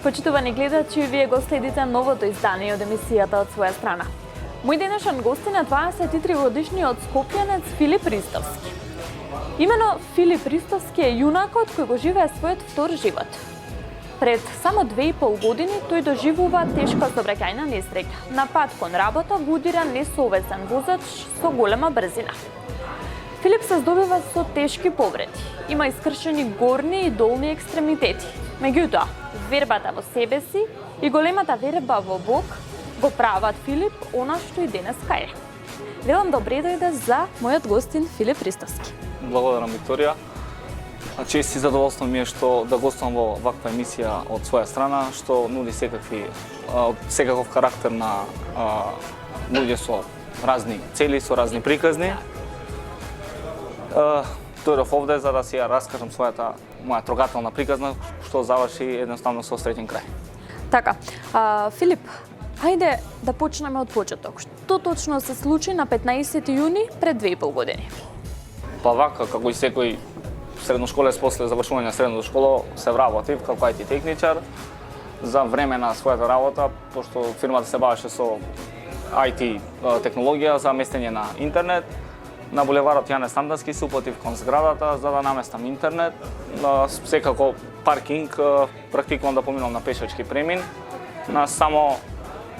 Почитувани гледачи, вие го следите новото издание од емисијата од своја страна. Мој денешен гостин е 23-годишниот скопјанец Филип Ристовски. Имено Филип Ристовски е јунакот кој го живее својот втор живот. Пред само 2,5 години тој доживува тешка сообраќајна несреќа. На пат кон работа го удира несовесен возач со голема брзина. Филип се здобива со тешки повреди. Има искршени горни и долни екстремитети. Меѓутоа, вербата во себе си и големата верба во Бог го прават Филип она што и денеска е. Велам добре дојде за мојот гостин Филип Ристовски. Благодарам, Викторија. Чест и задоволство ми е што да гостувам во ваква емисија од своја страна, што нуди секаков карактер на луѓе со разни цели, со разни приказни. Дојдов овде за да си ја раскажам моја трогателна приказна, што заврши едноставно со среќен крај. Така, Филип, ајде да почнеме од почеток. Што точно се случи на 15 јуни пред 2,5 години? Па вака, како и секој средношколец после завршување на средната школа, се вработив како IT техничар. За време на својата работа, пошто фирмата се бавеше со IT технологија за местење на интернет, на булеварот Јане Сандански се упатив кон зградата за да наместам интернет. Секако паркинг практикувам да поминам на пешачки премин. На само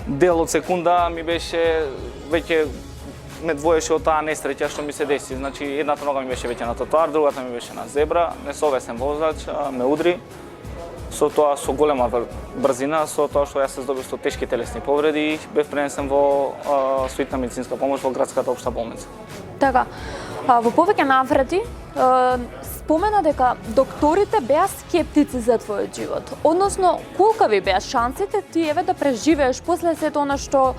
дел од секунда ми беше веќе ме двоеше од таа несреќа што ми се деси. Значи едната нога ми беше веќе на тротоар, другата ми беше на зебра, несовесен возач ме удри. Со тоа со голема брзина, со тоа што јас се здобив со тешки телесни повреди, бев пренесен во суитна медицинска помош во градската општа болница. Така, во повеќе наврати спомена дека докторите беа скептици за твојот живот. Односно, колка ви беа шансите ти еве да преживееш после сето она што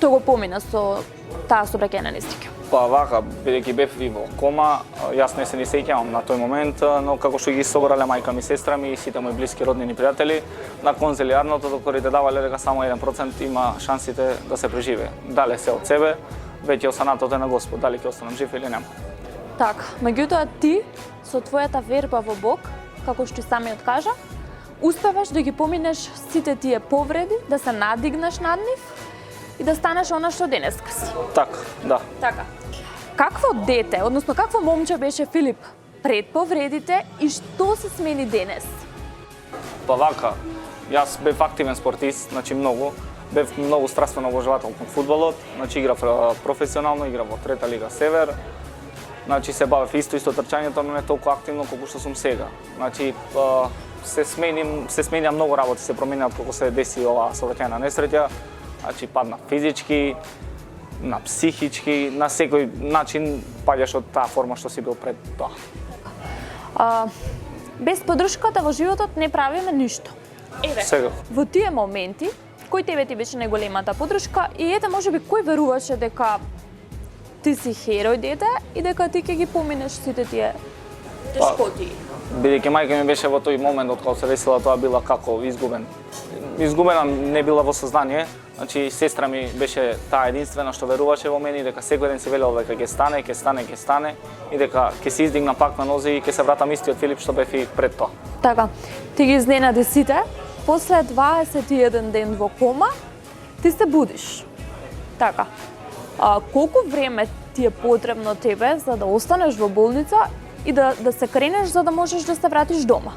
го помина со таа сообраќајна несреќа? Па вака, бидејќи бев и во кома, јас не се ни сеќавам на тој момент, но како што ги собрале мајка ми, сестра ми и сите мои блиски роднини пријатели, на конзилијарното докторите давале дека само 1% има шансите да се преживее. Дале се од себе, веќе останатото е на Господ, дали ќе останам жив или нема. Така, меѓутоа ти со твојата верба во Бог, како што самиот кажа, успеваш да ги поминеш сите тие повреди, да се надигнеш над нив и да станеш она што денеска си. Така, да. Така. Какво дете, односно какво момче беше Филип пред повредите и што се смени денес? Па вака, јас бев активен спортист, значи многу. Бев многу страствено обожавател кон фудбалот, значи играв професионално, играв во Трета лига Север. Значи се бавев исто трчањето, но не толку активно колку што сум сега. Значи се сменија многу работи, се променија кога се деси оваа сообраќајна несреќа. Значи падна физички, на психички, на секој начин паѓаш од таа форма што си бил пред тоа. Без поддршката во животот не правиме ништо. Еве, Сега. во тие моменти, кој тебе ти беше најголемата поддршка и ете можеби кој веруваше дека ти си херој дете и дека ти ќе ги поминеш сите тие тешкоти? Бидејќи мајка ми беше во тој момент од кога се десила тоа била како изгубен. Изгубена не била во сознание, значи сестра ми беше таа единствена што веруваше во мене и дека секој ден се велела дека ќе стане и дека ќе се издигна пак на нозе и ќе се вратам истиот Филип што бев и пред тоа. Така, ти ги изненади сите, после 21 ден во кома, ти се будиш. Така, колку време ти е потребно тебе за да останеш во болница и да се кренеш за да можеш да се вратиш дома?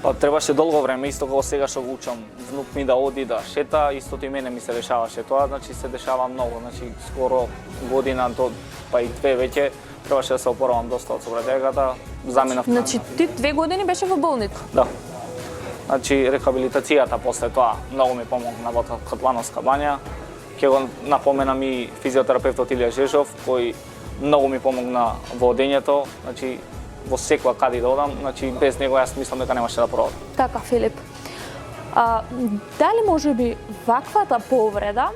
Па требаше долго време, исто како сега што го учам внук ми да оди да шета, истото и мене ми се дешаваше тоа, значи се дешава многу, значи скоро година до па и две веќе требаше да се опоравам доста од собраќајката, заминав. Значи ти 2 години беше во болница? Да. Значи рехабилитацијата после тоа многу ми помогна во Катлановска бања. Ќе го напоменам и физиотерапевтот Илија Жежов, кој многу ми помогна во одењето, значи во секоја каде да одам, значи без него јас мислам дека немаше да продам. Така, Филип. Дали може би ваквата повреда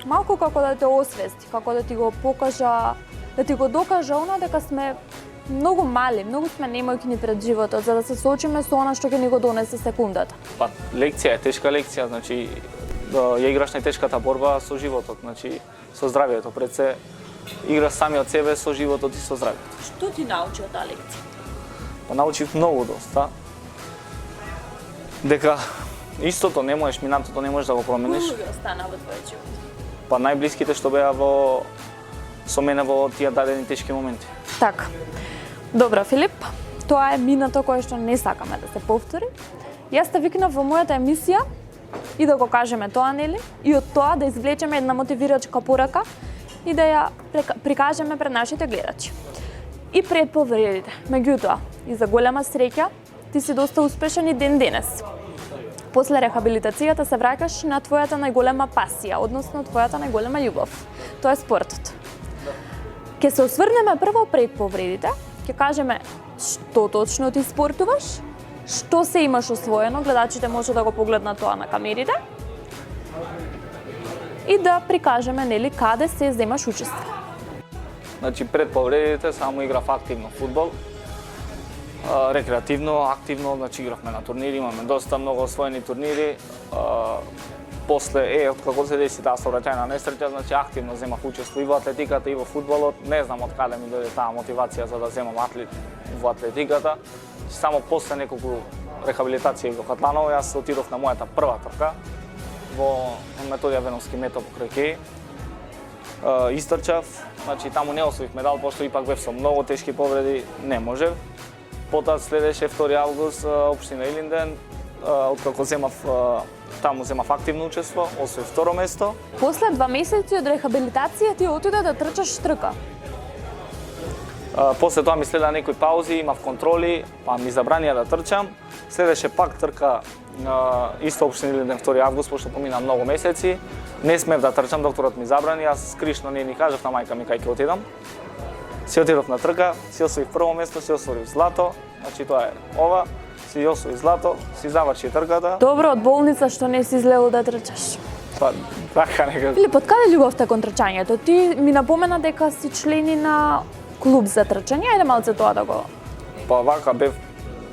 малку како да те освести, како да ти го покажа, да ти го докажа она дека сме многу мали, многу сме немојкини пред животот, за да се соочиме со она што ќе ни го донесе секундата. Па лекција е тешка лекција, значи да ја играш најтешката борба со животот, значи со здравието, пред се играш самиот себе со животот и со здравието. Што ти научи од таа лекција? Па научив многу доста. Дека истото не можеш, минатото не можеш да го промениш. Кои луѓе остана во твојот живот? Па најблиските што беа со мене во тие дадени тешки моменти. Така. Добро, Филип, тоа е минато кое што не сакаме да се повтори. Јас те викнав во мојата емисија и да го кажеме тоа, нели? И од тоа да извлечеме една мотивирачка порака и да ја прикажеме пред нашите гледачи. И пред повредите. Меѓутоа, и за голема среќа, ти си доста успешен и ден денес. После рехабилитацијата се враќаш на твојата најголема пасија, односно твојата најголема љубов. Тоа е спортот. Ке се осврнеме прво пред повредите, ќе кажеме што точно ти спортуваш, што се имаш освоено, гледачите може да го погледнат тоа на камерите, и да прикажеме нели каде се земаш учество. Значи пред повредите само играв активно фудбал, рекреативно, активно, значи игравме на турнири, имаме доста многу освоени турнири. После од како се деси таа сообраќајна несреќа, значи активно земав учество и во атлетиката и во фудбалот. Не знам од каде ми дојде таа мотивација за да земам во атлетиката. Само после неколку рехабилитации во Катланово јас отидов на мојата прва трка во Методија Веновски метод покрај Кеј. Истрчав, значи таму не освоив медал, пошто ипак бев со многу тешки повреди, не можев. Потоа следеше 2 август општина Илинден, откако таму земав активно учество, освоив второ место. После 2 месеци од рехабилитација ти отиде да трчаш трка. После тоа ми следа некои паузи, имав контроли, па ми забранија да трчам. Следеше пак трка исто општина Илинден 2 август, пошто помина многу месеци. Не смев да трчам, докторот ми забрани, јас скришно не ни кажав на мајка ми кај ќе отидам. Си отидов на трка, си освоив прво место, си освоив злато, значи тоа е ова, си освоив злато, си заврши трката. Добро, од болница што не си излео да трчаш. Па, така некако. Филип, од каде љубовта кон трчањето? Ти ми напомена дека си члени на клуб за трчање, ајде малце тоа да го... Па вака бев,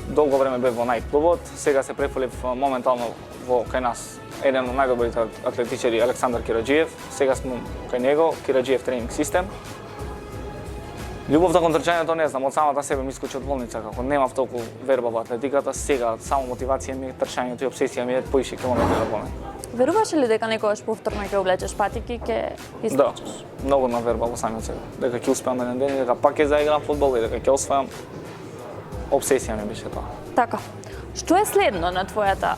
долго време бев во најклубот, сега се префолив моментално во кај нас еден од најдобрите атлетичари Александар Кираџиев, сега сме кај него, Кираџиев тренинг систем. Љубовта кон трчањето не знам, од самата себе ми искочи од болница, како немав толку верба во атлетиката, сега само мотивација ми е трчањето и обсесија ми е поише километри да поне. Веруваш ли дека некогаш повторно ќе облечеш патики, ќе Да, искочиш? многу на верба во самиот себе, дека ќе успеам еден ден и дека пак ќе заиграм фудбал и дека ќе освојам. Обсесија ми беше тоа. Така. Што е следно на твојата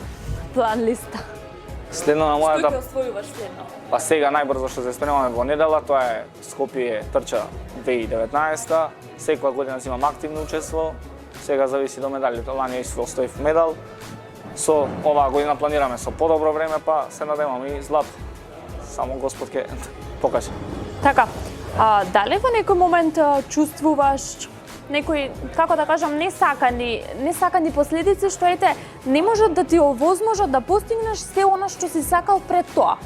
план листа? Следно на мојата... освојуваш следно? Па сега најбрзо што се спремаме во недела, тоа е Скопје трча 2019-та. Секоја година имам активно учество. Сега зависи до медалите. Лани исто оставив медал. Со оваа година планираме со подобро време, па се надевам и злато. Само Господ ќе покаже. Така. Дали во некој момент чувствуваш некои, како да кажам, несакани последици што ете не можат да ти овозможат да постигнеш се она што си сакал пред тоа.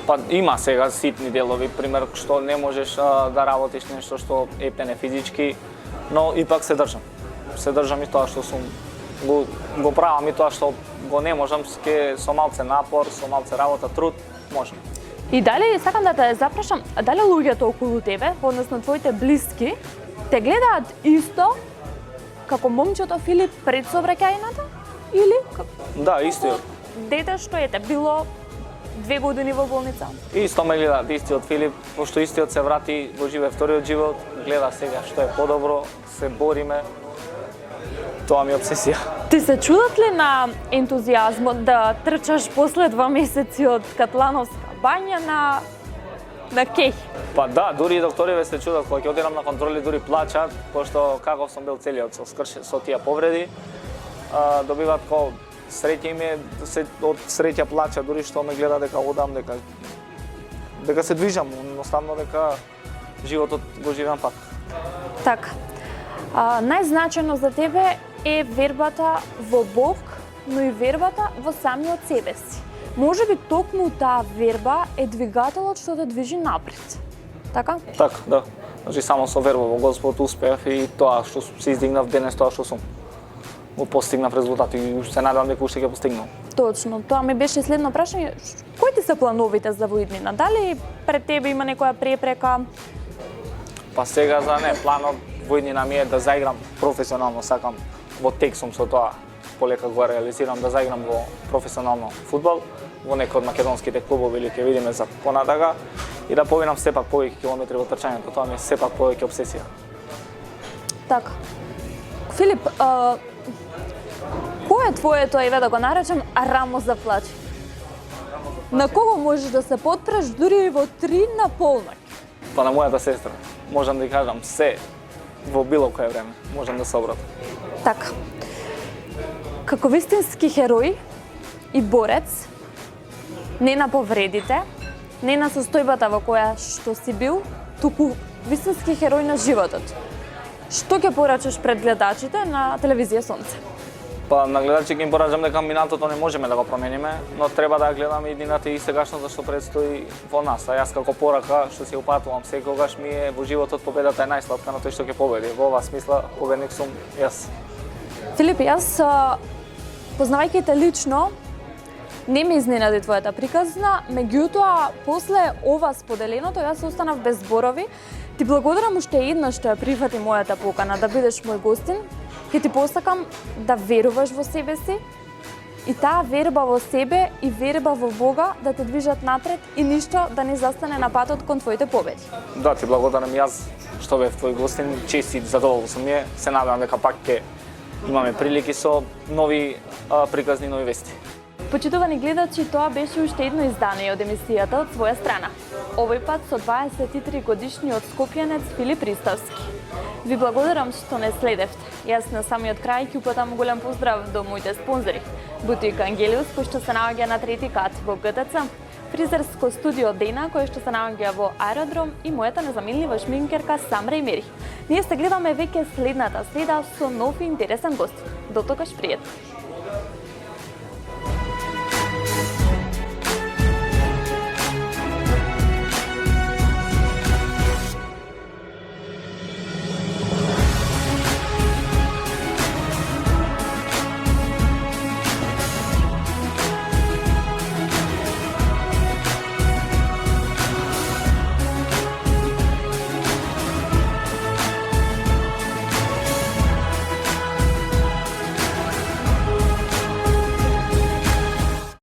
Па има сега ситни делови, пример што не можеш да работиш нешто што епнене физички, но ипак се држам. Се држам и тоа што сум го правам и тоа што го не можам со малце напор, со малце работа, труд, можам. И дали сакам да те запрашам, дали луѓето околу тебе, односно твоите блиски, те гледаат исто како момчето Филип пред сообраќајната или Да, истиот. дете што ете било 2 години во болница? Исто ме гледаат, истиот Филип, пошто истиот се врати во живе вториот живот, гледа сега што е подобро, се бориме. Тоа ми е обсесија. Ти се чудат ли на ентузијазмот да трчаш после 2 месеци од Катлановска бања на кеј? Па да, дури и докториве се чудат кога ќе одидам на контроли, дури плачат, пошто каков сум бил целиот со тие повреди, добиваат ко среќа им е, од среќа плача, дури што ме гледа дека одам, дека се движам, едноставно дека животот го живеам пак. Така. Најзначајно за тебе е вербата во Бог, но и вербата во самиот себе си. Може би токму таа верба е двигателот што те движи напред. Така? Така, да. Значи само со верба во Господ успеав и тоа што се издигнав денес, тоа што сум. Го постигнав резултат и се надевам дека уште ќе постигнам. Точно. Тоа ми беше следно прашање. Кои ти се плановите за воиднина? Дали пред тебе има некоја препрека? Па сега за не, планот воиднина ми е да заиграм професионално, сакам во тек сум со тоа, полека го реализирам да заиграм во професионално фудбал, во некој од македонските клубови или ќе видиме за понатака и да повинам сепак повеќе километри во трчањето, тоа ми е сепак повеќе обсесија. Така. Филип, кој е твоето, еве да го наречам, рамо за плач? На кого можеш да се потпреш дури и во 3 на полноќ? Па на мојата сестра, можам да ја кажам се во било кое време, можам да се обратам. Така. Како вистински херој и борец, не на повредите, не на состојбата во која што си бил, туку вистински херој на животот. Што ќе порачаш пред гледачите на телевизија Сонце? Па на гледачи ќе им поражам дека минатото не можеме да го промениме, но треба да гледаме иднината и сегашното што предстои во нас. А јас како порака што се упатувам секогаш ми е во животот победата е најслатка на тој што ќе победи. Во оваа смисла победник сум јас. Филип, јас познавајќи те лично, не ме изненади твојата приказна, меѓутоа после ова споделеното јас останав без зборови. Ти благодарам уште еднаш што ја прифати мојата покана да бидеш мој гостин. Ќе ти посакам да веруваш во себе си и таа верба во себе и верба во Бога да те движат напред и ништо да не застане на патот кон твоите победи. Да, ти благодарам јас што бев твој гостин, честит, задоволен сум ми. Се надевам дека пак ќе имаме прилики со нови приказни, нови вести. Почитувани гледачи, тоа беше уште едно издание од емисијата од своја страна. Овој пат со 23 годишниот скопјанец Филип Ристовски. Ви благодарам што не следевте. Јас на самиот крај ќе упатам голем поздрав до моите спонзори. Бутика Ангелиус, кој што се наоѓа на 3-ти кат во ГТЦ, фризерско студио Дена, кој што се наоѓа во Аеродром и мојата незаменлива шминкерка Самра Имери. Ние се гледаме веќе следната среда со нов и интересен гост. До тогаш пријатно.